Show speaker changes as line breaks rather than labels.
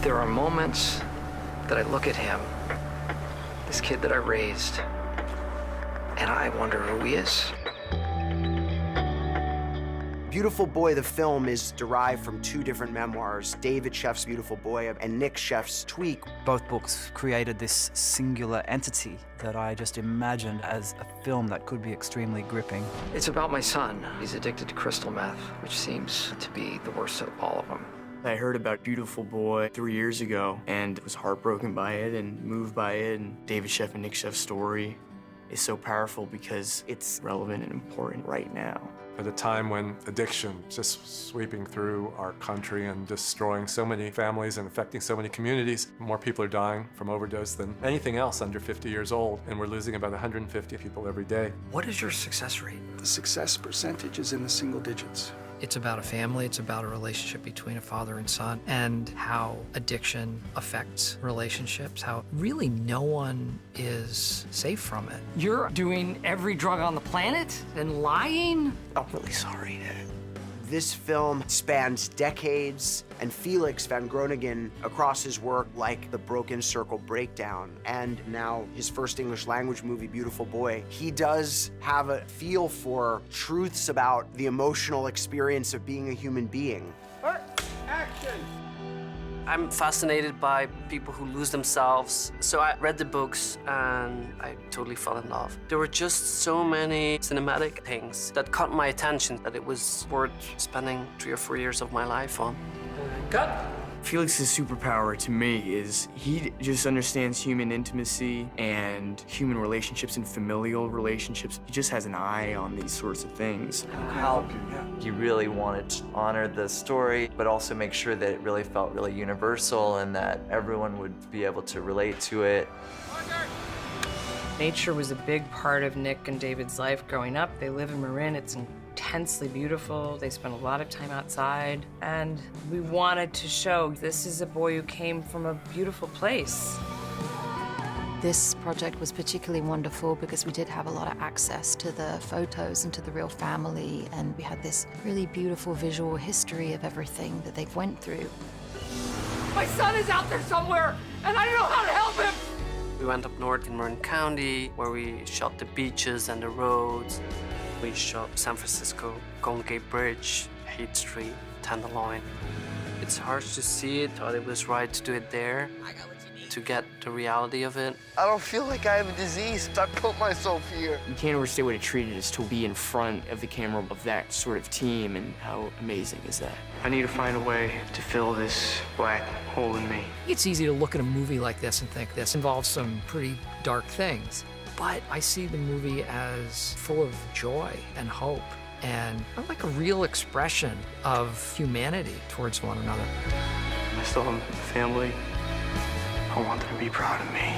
There are moments that I look at him, this kid that I raised, and I wonder who he is.
Beautiful Boy, the film, is derived from two different memoirs, David Sheff's Beautiful Boy and Nic Sheff's Tweak.
Both books created this singular entity that I just imagined as a film that could be extremely gripping.
It's about my son. He's addicted to crystal meth, which seems to be the worst of all of them.
I heard about Beautiful Boy 3 years ago and was heartbroken by it and moved by it. And David Sheff and Nic Sheff's story is so powerful because it's relevant and important right now.
At a time when addiction is just sweeping through our country and destroying so many families and affecting so many communities, more people are dying from overdose than anything else under 50 years old, and we're losing about 150 people every day.
What is your success rate?
The success percentage is in the single digits.
It's about a family, it's about a relationship between a father and son, and how addiction affects relationships, how really no one is safe from it. You're doing every drug on the planet and lying?
I'm really sorry, Dad.
This film spans decades, and Felix van Groningen, across his work like The Broken Circle Breakdown, and now his first English language movie, Beautiful Boy, he does have a feel for truths about the emotional experience of being a human being.
Action!
I'm fascinated by people who lose themselves. So I read the books and I totally fell in love. There were just so many cinematic things that caught my attention that it was worth spending 3 or 4 years of my life on.
Cut!
Felix's superpower to me is he just understands human intimacy and human relationships and familial relationships. He just has an eye on these sorts of things.
How he really wanted to honor the story, but also make sure that it really felt really universal and that everyone would be able to relate to it.
Nature was a big part of Nick and David's life growing up. They live in Marin. It's intensely beautiful. They spend a lot of time outside. And we wanted to show this is a boy who came from a beautiful place.
This project was particularly wonderful because we did have a lot of access to the photos and to the real family, and we had this really beautiful visual history of everything that they've went through.
My son is out there somewhere, and I don't know how to help him!
We went up north in Marin County where we shot the beaches and the roads. We shot San Francisco, Golden Gate Bridge, Haight Street, Tenderloin. It's hard to see it, thought it was right to do it there, to get the reality of it.
I don't feel like I have a disease. I put myself here.
You can't overstate what a treat it is to be in front of the camera of that sort of team, and how amazing is that? I need to find a way to fill this black hole in me.
It's easy to look at a movie like this and think this involves some pretty dark things. But I see the movie as full of joy and hope and like a real expression of humanity towards one another.
I still have a family. I want them to be proud of me.